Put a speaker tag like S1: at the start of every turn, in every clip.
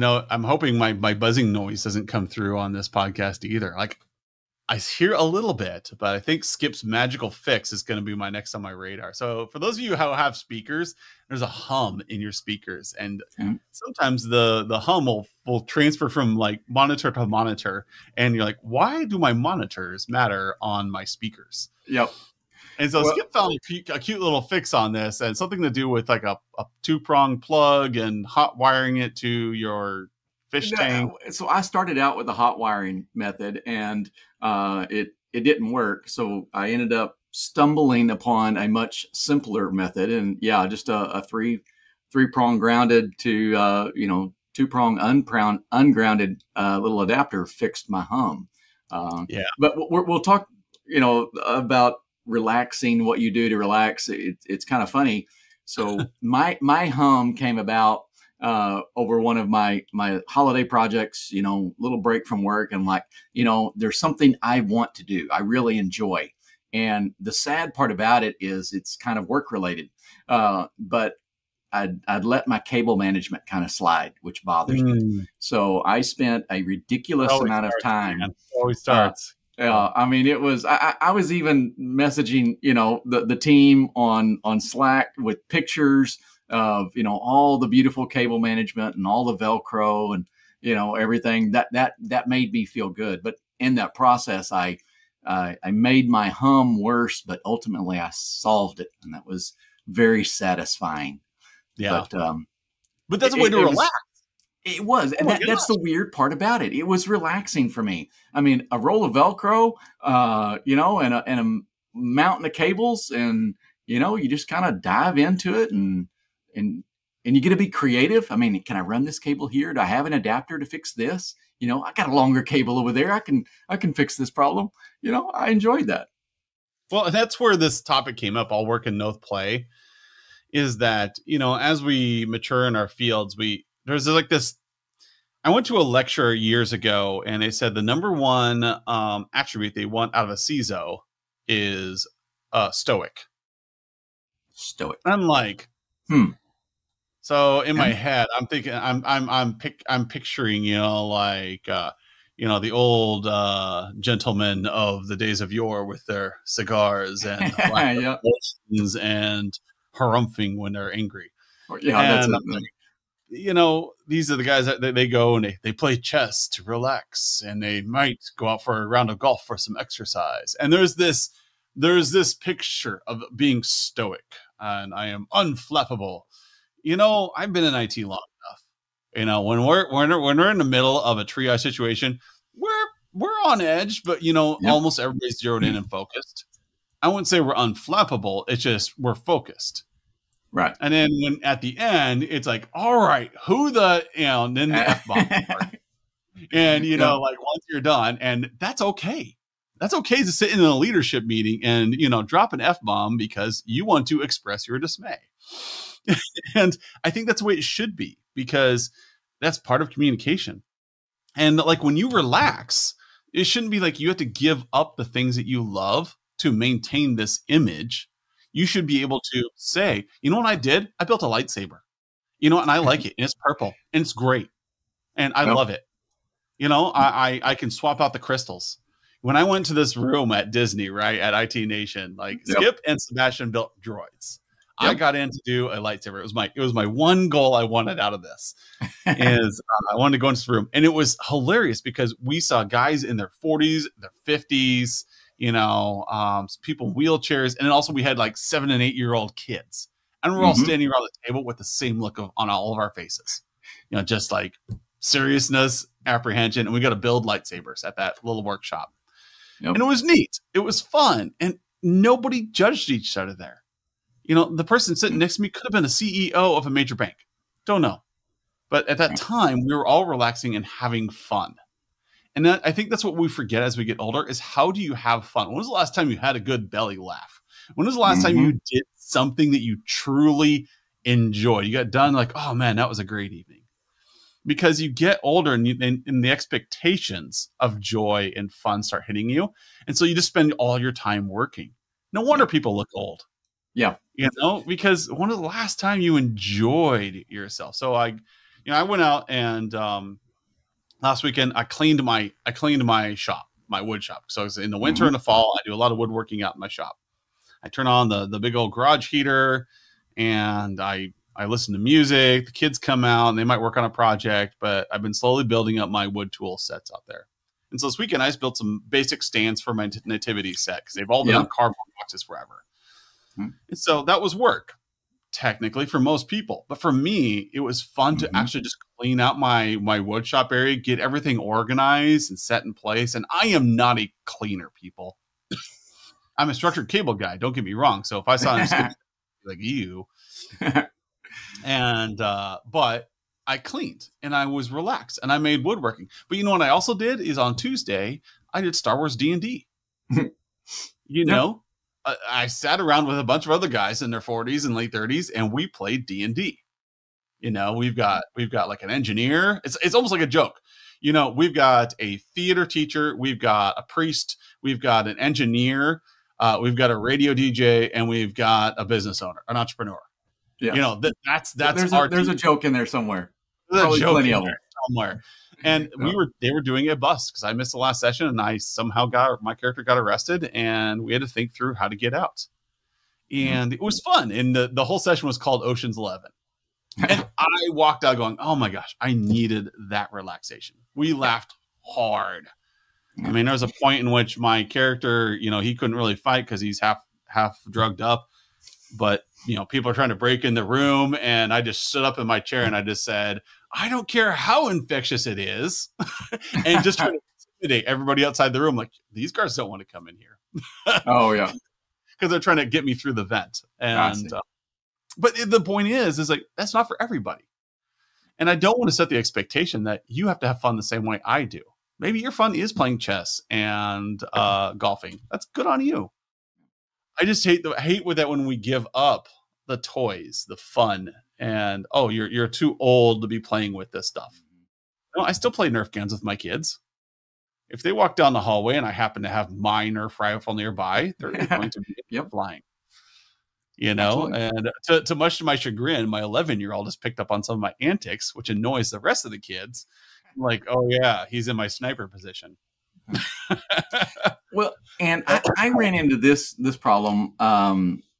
S1: I'm hoping my buzzing noise doesn't come through on this podcast either. Like, I hear a little bit, but I think Skip's magical fix is going to be my next on my radar. So for those of you who have speakers, there's a hum in your speakers, and sometimes the hum will transfer from like monitor to monitor, and you're like, why do my monitors matter on my speakers?
S2: Yep.
S1: And so Skip found a cute little fix on this, and something to do with like a 2-prong plug and hot wiring it to your fish tank.
S2: So I started out with the hot wiring method, and it didn't work. So I ended up stumbling upon a much simpler method, and just a 3-prong grounded to 2-prong ungrounded little adapter fixed my hum. But we'll talk about relaxing, what you do to relax. It's kind of funny. So my hum came about over one of my holiday projects, little break from work. And like, there's something I want to do. I really enjoy. And the sad part about it is it's kind of work related. But I'd let my cable management kind of slide, which bothers me. So I spent a ridiculous amount of time.
S1: Always starts.
S2: I mean, it was, I was even messaging, the team on Slack with pictures of, all the beautiful cable management and all the Velcro and, everything that made me feel good. But in that process, I made my hum worse, but ultimately I solved it. And that was very satisfying.
S1: Yeah. But that's a way to relax.
S2: It was. And that's the weird part about it. It was relaxing for me. I mean, a roll of Velcro, and a mountain of cables, and, you just kind of dive into it and you get to be creative. I mean, can I run this cable here? Do I have an adapter to fix this? I got a longer cable over there. I can fix this problem. I enjoyed that.
S1: Well, that's where this topic came up. All work and no play is that, as we mature in our fields, there's like this. I went to a lecture years ago, and they said the number one attribute they want out of a CISO is stoic.
S2: Stoic.
S1: I'm like, So in my head, I'm thinking, I'm picturing, the old gentlemen of the days of yore with their cigars and and harumphing when they're angry.
S2: Yeah,
S1: and, these are the guys that they go and they play chess to relax, and they might go out for a round of golf for some exercise. And there's this picture of being stoic, and I am unflappable. I've been in IT long enough. When we're in the middle of a triage situation, we're on edge, but almost everybody's zeroed in and focused. I wouldn't say we're unflappable. It's just we're focused.
S2: Right.
S1: And then when at the end, it's like, all right, and then the F-bomb part. And, like once you're done, and that's okay. That's okay to sit in a leadership meeting and, drop an F-bomb because you want to express your dismay. And I think that's the way it should be, because that's part of communication. And like when you relax, it shouldn't be like you have to give up the things that you love to maintain this image. You should be able to say, you know what I did? I built a lightsaber, and I like it. And it's purple and it's great. And I love it. I can swap out the crystals. When I went to this room at Disney, right, at IT Nation, Skip and Sebastian built droids. I got in to do a lightsaber. It was my one goal I wanted out of this is I wanted to go into this room. And it was hilarious because we saw guys in their 40s, their 50s, people in wheelchairs. And then also we had like 7 and 8-year-old kids. And we're all standing around the table with the same look on all of our faces. Just like seriousness, apprehension. And we got to build lightsabers at that little workshop. Yep. And it was neat. It was fun. And nobody judged each other there. The person sitting next to me could have been a CEO of a major bank. Don't know. But at that time, we were all relaxing and having fun. And I think that's what we forget as we get older is how do you have fun? When was the last time you had a good belly laugh? When was the last time you did something that you truly enjoyed? You got done like, oh man, that was a great evening. Because you get older and the expectations of joy and fun start hitting you. And so you just spend all your time working. No wonder people look old.
S2: Yeah.
S1: Because when was the last time you enjoyed yourself? So I went out and last weekend I cleaned my shop, my wood shop. So in the winter and the fall, I do a lot of woodworking out in my shop. I turn on the big old garage heater and I listen to music. The kids come out and they might work on a project, but I've been slowly building up my wood tool sets out there. And so this weekend I just built some basic stands for my nativity set because they've all been on cardboard boxes forever. And so that was work technically for most people. But for me, it was fun to actually just clean out my wood shop area, get everything organized and set in place. And I am not a cleaner, people. I'm a structured cable guy. Don't get me wrong. So if I saw him like you and, but I cleaned and I was relaxed and I made woodworking. But you know what I also did is on Tuesday, I did Star Wars D&D. You know, I sat around with a bunch of other guys in their 40s and late 30s, and we played D&D. You know, we've got like an engineer. It's almost like a joke. You know, we've got a theater teacher, we've got a priest, we've got an engineer, we've got a radio DJ, and we've got a business owner, an entrepreneur. Yeah. You know, that's
S2: there's a joke in there somewhere.
S1: There's a joke plenty of them somewhere. And they were doing a bust because I missed the last session and I somehow my character got arrested and we had to think through how to get out. And it was fun. And the whole session was called Ocean's 11. And I walked out going, oh my gosh, I needed that relaxation. We laughed hard. I mean, there was a point in which my character, you know, he couldn't really fight because he's half drugged up. But, you know, people are trying to break in the room. And I just stood up in my chair and I just said, I don't care how infectious it is. And just trying to intimidate everybody outside the room. Like, these guards don't want to come in here.
S2: Oh, yeah.
S1: Because they're trying to get me through the vent. And, but the point is like, that's not for everybody. And I don't want to set the expectation that you have to have fun the same way I do. Maybe your fun is playing chess and golfing. That's good on you. I just hate with that when we give up the toys, the fun, and you're too old to be playing with this stuff. No, I still play Nerf guns with my kids. If they walk down the hallway and I happen to have my Nerf rifle nearby, they're going to be flying. You know, absolutely. And much to my chagrin, my 11-year-old has picked up on some of my antics, which annoys the rest of the kids. I'm like, oh yeah, he's in my sniper position.
S2: Well, and I ran into this problem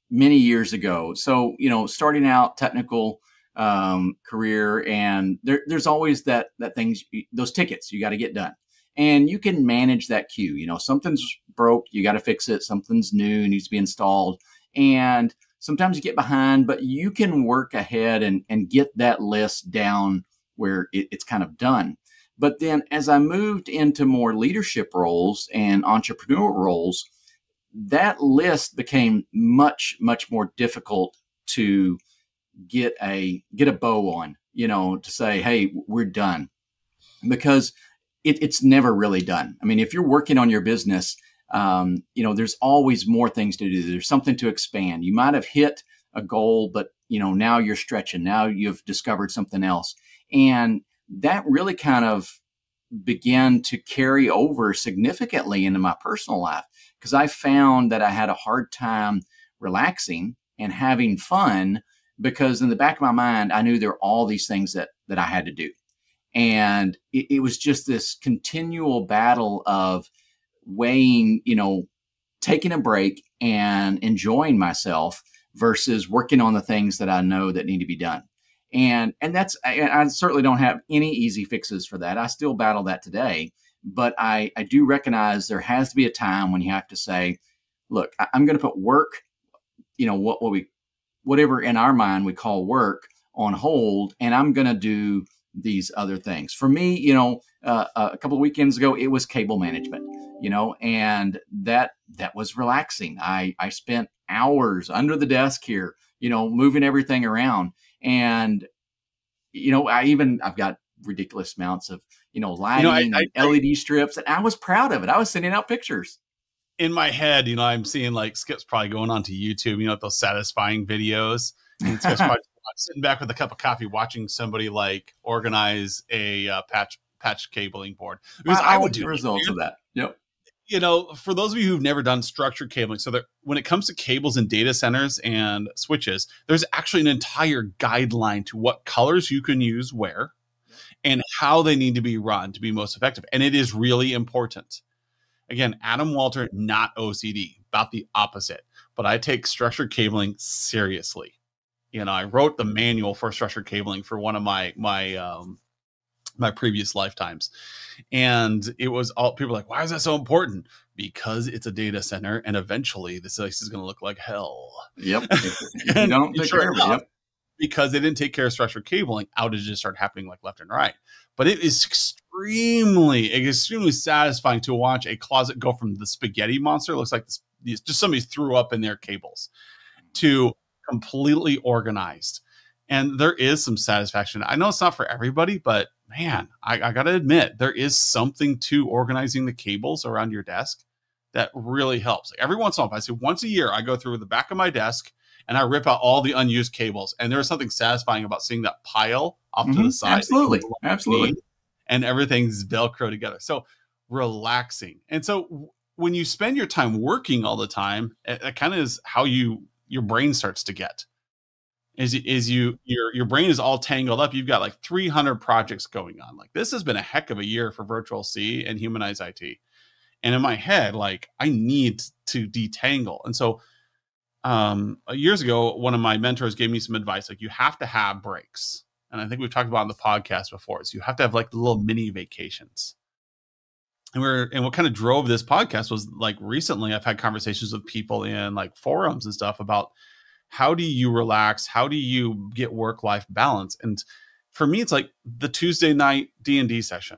S2: many years ago. So, you know, starting out technical career, and there's always that things, those tickets you got to get done, and you can manage that queue. You know, something's broke, you got to fix it. Something's new, needs to be installed, and sometimes you get behind, but you can work ahead and get that list down where it's kind of done. But then as I moved into more leadership roles and entrepreneurial roles, that list became much, much more difficult to get a bow on, you know, to say, hey, we're done, because it's never really done. I mean, if you're working on your business, you know, there's always more things to do. There's something to expand. You might have hit a goal, but, you know, now you're stretching. Now you've discovered something else. And that really kind of began to carry over significantly into my personal life, because I found that I had a hard time relaxing and having fun, because in the back of my mind, I knew there were all these things that I had to do. And it was just this continual battle of weighing, you know, taking a break and enjoying myself versus working on the things that I know that need to be done. And I certainly don't have any easy fixes for that. I still battle that today, but I do recognize there has to be a time when you have to say, look, I'm going to put work, you know, whatever in our mind we call work, on hold, and I'm going to do these other things. For me, you know, a couple of weekends ago, it was cable management, you know, and that was relaxing. I spent hours under the desk here, you know, moving everything around. And, you know, I've got ridiculous amounts of, you know, lighting, and LED strips, and I was proud of it. I was sending out pictures.
S1: In my head, you know, I'm seeing like Skip's probably going onto YouTube, you know, those satisfying videos. And Skip's probably sitting back with a cup of coffee, watching somebody like organize a patch cabling board. Because
S2: I would do results of that. Yep.
S1: You know, for those of you who've never done structured cabling, so that when it comes to cables and data centers and switches, there's actually an entire guideline to what colors you can use where, and how they need to be run to be most effective. And it is really important. Again, Adam Walter, not OCD, about the opposite. But I take structured cabling seriously. I wrote the manual for structured cabling for one of my previous lifetimes. And it was all people were like, why is that so important? Because it's a data center and eventually this place is going to look like hell.
S2: Yep. You don't take care of it. Yep.
S1: Because they didn't take care of structured cabling, outages start happening like left and right. But it is extremely satisfying to watch a closet go from the spaghetti monster, looks like just somebody threw up in their cables, to completely organized. And there is some satisfaction. I know it's not for everybody, but man, I got to admit, there is something to organizing the cables around your desk that really helps. Like every once in a while, I say once a year, I go through the back of my desk and I rip out all the unused cables. And there's something satisfying about seeing that pile off to the side.
S2: Absolutely. Absolutely.
S1: And everything's Velcro together. So relaxing. And so when you spend your time working all the time, it kind of is how your brain starts to get. Your brain is all tangled up. You've got like 300 projects going on. Like this has been a heck of a year for Virtual C and Humanize IT. And in my head, like I need to detangle. And so years ago, one of my mentors gave me some advice. Like you have to have breaks. And I think we've talked about on the podcast before. So you have to have like little mini vacations. And what kind of drove this podcast was like recently I've had conversations with people in like forums and stuff about how do you relax? How do you get work-life balance? And for me, it's like the Tuesday night D&D session.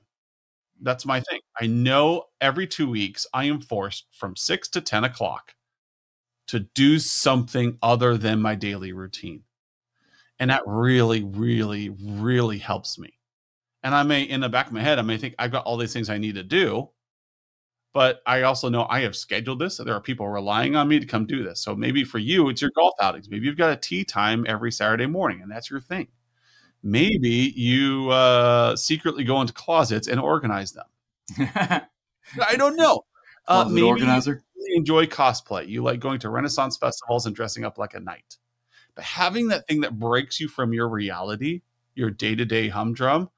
S1: That's my thing. I know every 2 weeks I am forced from 6 to 10 o'clock to do something other than my daily routine. And that really, really, really helps me. And I may, in the back of my head, I may think I've got all these things I need to do, but I also know I have scheduled this. So there are people relying on me to come do this. So maybe for you, it's your golf outings. Maybe you've got a tea time every Saturday morning and that's your thing. Maybe you secretly go into closets and organize them. I don't know.
S2: Maybe organizer.
S1: You enjoy cosplay. You like going to Renaissance festivals and dressing up like a knight. But having that thing that breaks you from your reality, your day-to-day humdrum,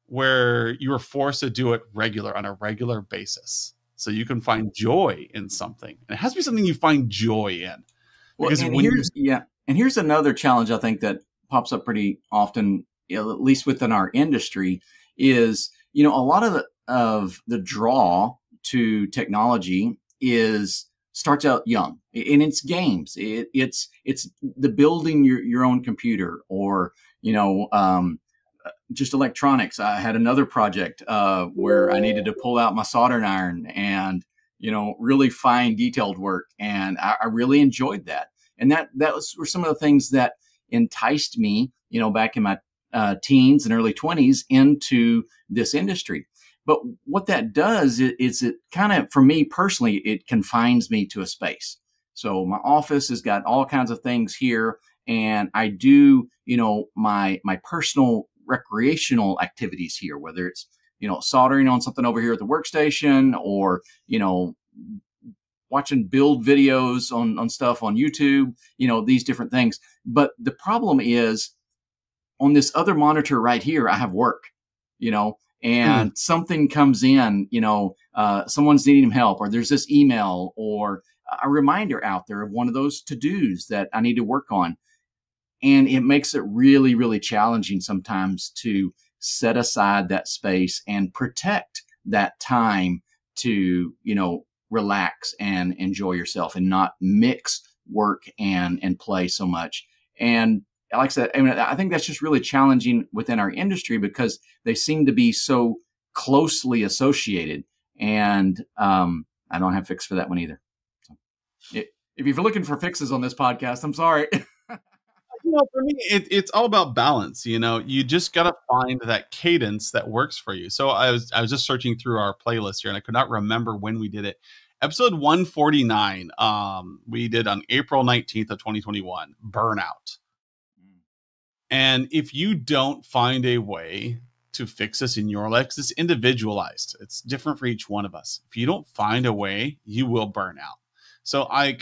S1: where you are forced to do it on a regular basis. So you can find joy in something. And it has to be something you find joy in.
S2: Because and here's another challenge I think that pops up pretty often, at least within our industry, is a lot of the draw to technology starts out young, and it's games. It's the building your own computer, or just electronics. I had another project where I needed to pull out my soldering iron and really fine detailed work, and I really enjoyed that. And were some of the things that enticed me, back in my teens and early 20s into this industry. But what that does is it kind of, for me personally, it confines me to a space. So my office has got all kinds of things here, and I do, my personal recreational activities here, whether it's, soldering on something over here at the workstation, or, watching build videos on stuff on YouTube, these different things. But the problem is on this other monitor right here, I have work, and something comes in, someone's needing help, or there's this email or a reminder out there of one of those to-dos that I need to work on. And it makes it really, really challenging sometimes to set aside that space and protect that time to, relax and enjoy yourself and not mix work and play so much. And like I said, I think that's just really challenging within our industry because they seem to be so closely associated. And I don't have a fix for that one either. So, if you're looking for fixes on this podcast, I'm sorry.
S1: For me, it's all about balance. You just got to find that cadence that works for you. So I was just searching through our playlist here, and I could not remember when we did it. Episode 149, we did on April 19th of 2021, burnout. And if you don't find a way to fix this in your life, 'cause it's individualized, it's different for each one of us. If you don't find a way, you will burn out. So I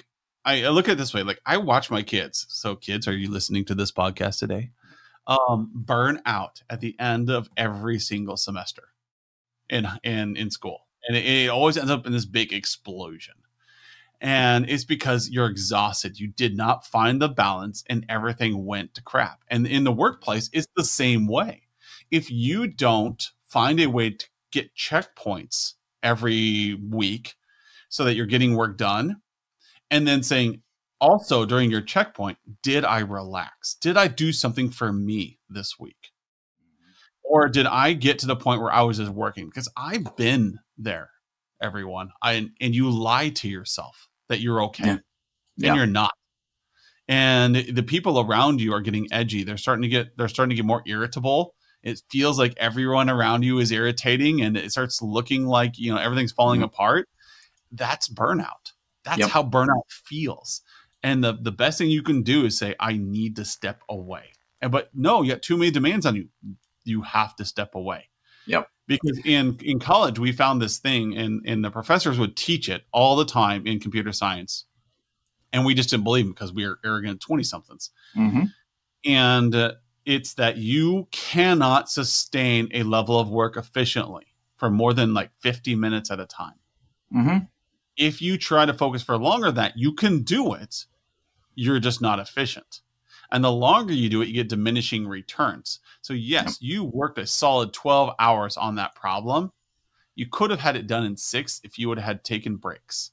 S1: look at it this way, like I watch my kids. So kids, are you listening to this podcast today? burn out at the end of every single semester in school. And it always ends up in this big explosion. And it's because you're exhausted. You did not find the balance and everything went to crap. And in the workplace, it's the same way. If you don't find a way to get checkpoints every week so that you're getting work done, and then saying, also during your checkpoint, did I relax? Did I do something for me this week? Or did I get to the point where I was just working? Because I've been there, everyone. And you lie to yourself that you're okay, and you're not. And the people around you are getting edgy. They're starting to get more irritable. It feels like everyone around you is irritating, and it starts looking like, everything's falling apart. That's burnout. That's how burnout feels. And the best thing you can do is say, I need to step away. But no, you got too many demands on you. You have to step away.
S2: Yep.
S1: Because in college, we found this thing, and the professors would teach it all the time in computer science. And we just didn't believe them because we are arrogant 20-somethings. Mm-hmm. And it's that you cannot sustain a level of work efficiently for more than like 50 minutes at a time. Mm-hmm. If you try to focus for longer than that, you can do it. You're just not efficient. And the longer you do it, you get diminishing returns. So yes, you worked a solid 12 hours on that problem. You could have had it done in 6 if you would have had taken breaks.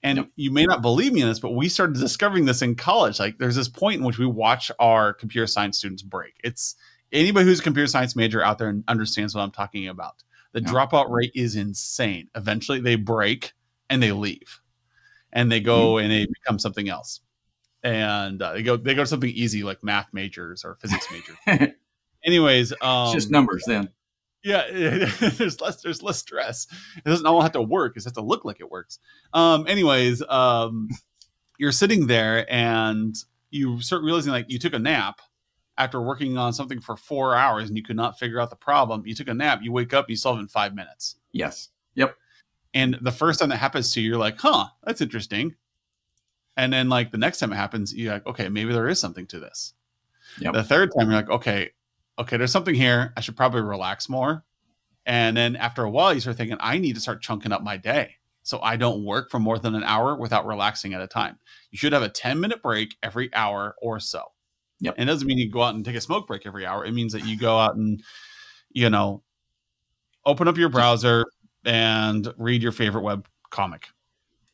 S1: And you may not believe me in this, but we started discovering this in college. Like, there's this point in which we watch our computer science students break. It's anybody who's a computer science major out there and understands what I'm talking about. The dropout rate is insane. Eventually they break and they leave, and they go and they become something else. And they go to something easy like math majors or physics majors. Anyways,
S2: it's just numbers then.
S1: Yeah, there's less stress. It doesn't all have to work. It has to look like it works. Anyways, you're sitting there and you start realizing like you took a nap after working on something for 4 hours and you could not figure out the problem. You took a nap, you wake up, you solve it in 5 minutes.
S2: Yes. Yep.
S1: And the first time that happens to you, you're like, huh, that's interesting. And then like the next time it happens, you're like, okay, maybe there is something to this. Yep. The third time you're like, okay, there's something here. I should probably relax more. And then after a while, you start thinking, I need to start chunking up my day so I don't work for more than an hour without relaxing at a time. You should have a 10-minute break every hour or so. Yep. And it doesn't mean you go out and take a smoke break every hour. It means that you go out and, open up your browser and read your favorite web comic,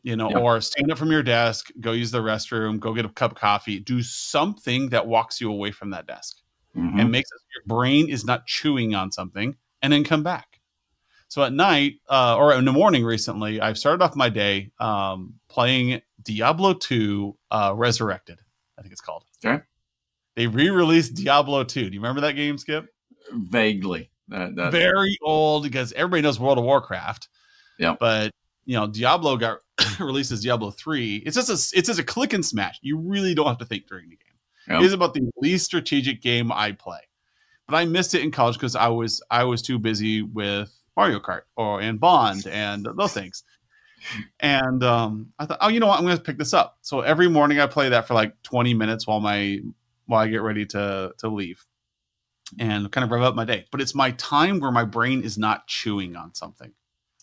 S1: or stand up from your desk, go use the restroom, go get a cup of coffee, do something that walks you away from that desk. Mm-hmm. And makes it so your brain is not chewing on something, and then come back. So at night or in the morning recently, I've started off my day playing Diablo 2 Resurrected, I think it's called.
S2: Okay.
S1: They re-released Diablo 2. Do you remember that game, Skip?
S2: Vaguely.
S1: Very old, because everybody knows World of Warcraft. Yeah. But, Diablo got released as Diablo 3. It's just a click and smash. You really don't have to think during the game. Yep. It is about the least strategic game I play, but I missed it in college because I was too busy with Mario Kart and Bond and those things. And I thought, you know what, I'm going to pick this up. So every morning I play that for like 20 minutes while I get ready to leave, and kind of rev up my day. But it's my time where my brain is not chewing on something.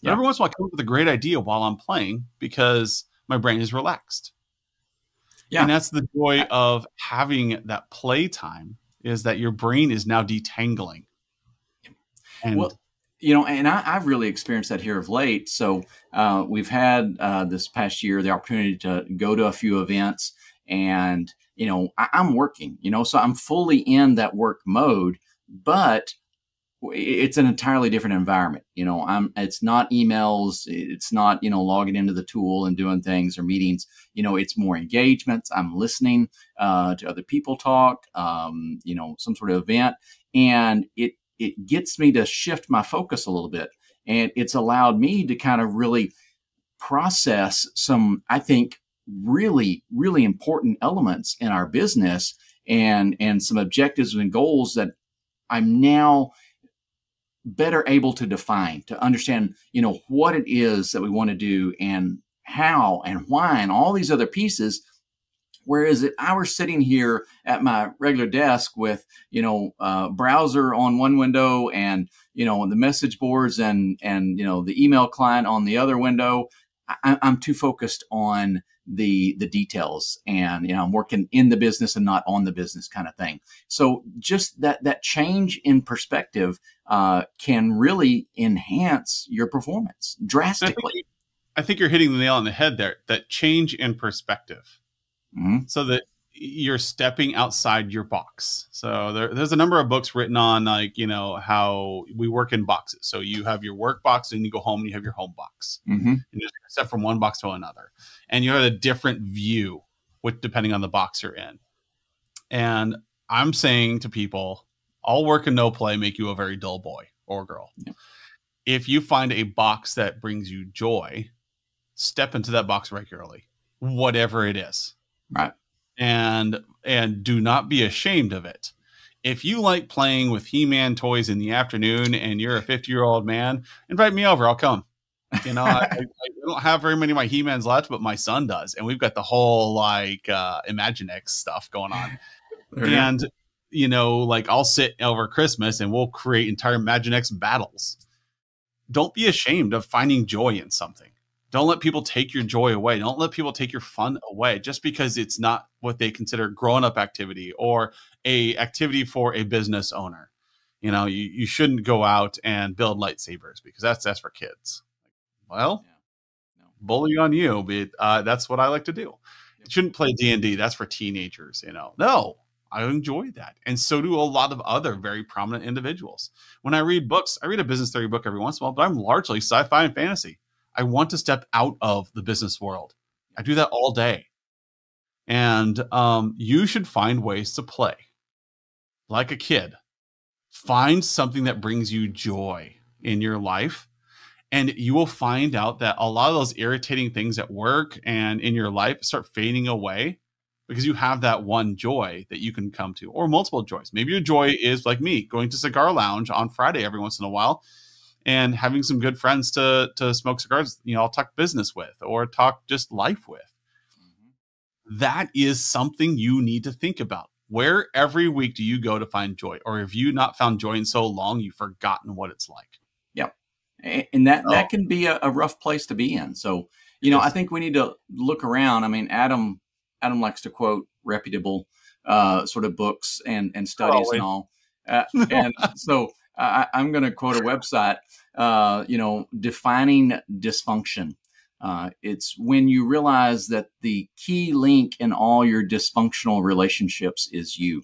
S1: Yep. Every once in a while I come up with a great idea while I'm playing because my brain is relaxed. Yeah. And that's the joy of having that play time, is that your brain is now detangling. And
S2: I've really experienced that here of late. So we've had this past year the opportunity to go to a few events, and I'm working, so I'm fully in that work mode, but it's an entirely different environment. It's not emails. It's not, logging into the tool and doing things or meetings. It's more engagements. I'm listening to other people talk, some sort of event. And it gets me to shift my focus a little bit. And it's allowed me to kind of really process some, I think, really, really important elements in our business and some objectives and goals that I'm now better able to define, to understand, what it is that we want to do and how and why and all these other pieces Whereas if I were sitting here at my regular desk with, browser on one window and, the message boards and, the email client on the other window, I'm too focused on the details, and I'm working in the business and not on the business kind of thing. So just that change in perspective can really enhance your performance drastically.
S1: I think you're hitting the nail on the head there. That change in perspective, so that you're stepping outside your box. So there's a number of books written on how we work in boxes. So you have your work box, and you go home and you have your home box. And you just step from one box to another, and you have a different view depending on the box you're in. And I'm saying to people, all work and no play make you a very dull boy or girl. Yeah. If you find a box that brings you joy, step into that box regularly, whatever it is.
S2: Right.
S1: And do not be ashamed of it. If you like playing with He-Man toys in the afternoon and you're a 50-year-old man, invite me over. I'll come. I don't have very many of my He-Mans left, but my son does. And we've got the whole Imaginext stuff going on. And, I'll sit over Christmas and we'll create entire Imaginext battles. Don't be ashamed of finding joy in something. Don't let people take your joy away. Don't let people take your fun away just because it's not what they consider grown-up activity or a activity for a business owner. You shouldn't go out and build lightsabers because that's for kids. Well, bully on you, but that's what I like to do. You shouldn't play D&D. That's for teenagers. No, I enjoy that. And so do a lot of other very prominent individuals. When I read books, I read a business theory book every once in a while, but I'm largely sci-fi and fantasy. I want to step out of the business world. I do that all day. And you should find ways to play like a kid. Find something that brings you joy in your life. And you will find out that a lot of those irritating things at work and in your life start fading away because you have that one joy that you can come to, or multiple joys. Maybe your joy is like me, going to Cigar Lounge on Friday every once in a while and having some good friends to smoke cigars, I'll talk business with or talk just life with. That is something you need to think about. Where every week do you go to find joy? Or have you not found joy in so long, you've forgotten what it's like?
S2: Yep. And that can be a rough place to be in. So, I think we need to look around. I mean, Adam likes to quote reputable sort of books and studies and all. And so I'm going to quote a website, defining dysfunction. It's when you realize that the key link in all your dysfunctional relationships is you.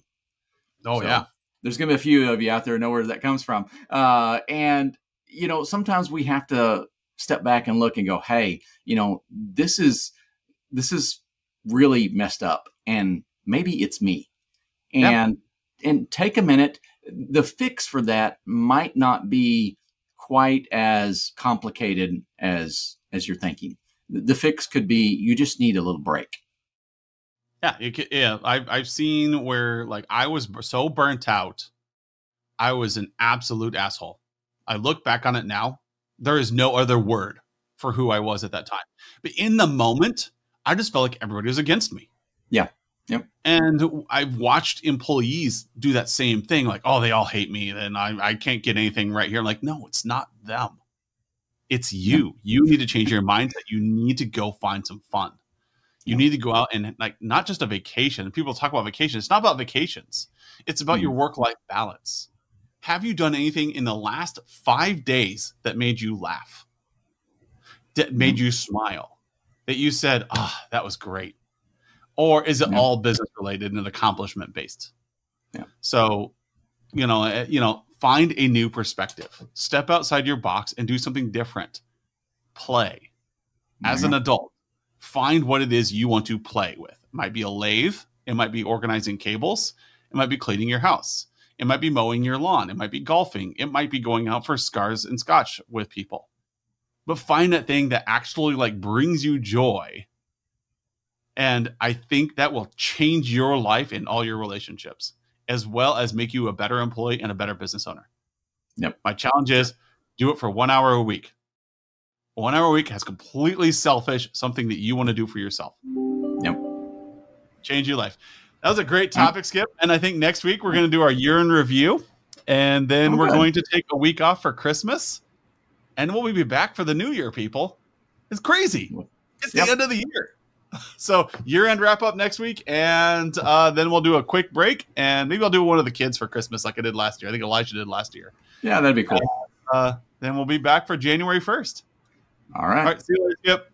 S1: Oh, so, yeah.
S2: There's going to be a few of you out there who know where that comes from. And, sometimes we have to step back and look and go, hey, this is really messed up, and maybe it's me. And take a minute. The fix for that might not be quite as complicated as you're thinking. The fix could be you just need a little break.
S1: Yeah, I've seen where I was so burnt out, I was an absolute asshole. I look back on it now, there is no other word for who I was at that time. But in the moment, I just felt like everybody was against me.
S2: Yeah. Yep.
S1: And I've watched employees do that same thing. Like, oh, they all hate me. And I can't get anything right here. I'm like, no, it's not them. It's you. You need to change your mindset. You need to go find some fun. You need to go out and not just a vacation. People talk about vacation. It's not about vacations. It's about your work-life balance. Have you done anything in the last 5 days that made you laugh? That made you smile? That you said, that was great? Or is it all business related and accomplishment based? Yeah. So, find a new perspective. Step outside your box and do something different. Play. As an adult, find what it is you want to play with. It might be a lathe. It might be organizing cables. It might be cleaning your house. It might be mowing your lawn. It might be golfing. It might be going out for cigars and scotch with people. But find that thing that actually brings you joy. And I think that will change your life and all your relationships, as well as make you a better employee and a better business owner.
S2: Yep.
S1: My challenge is do it for 1 hour a week. 1 hour a week has completely selfish, something that you want to do for yourself.
S2: Yep.
S1: Change your life. That was a great topic, Skip. And I think next week we're going to do our year in review. And then we're going to take a week off for Christmas. And we'll be back for the new year, people. It's crazy. It's the end of the year. So year-end wrap-up next week. And then we'll do a quick break. And maybe I'll do one of the kids for Christmas like I did last year. I think Elijah did last year.
S2: Yeah, that'd be cool.
S1: Then we'll be back for January 1st.
S2: All right.
S1: See you later, Skip.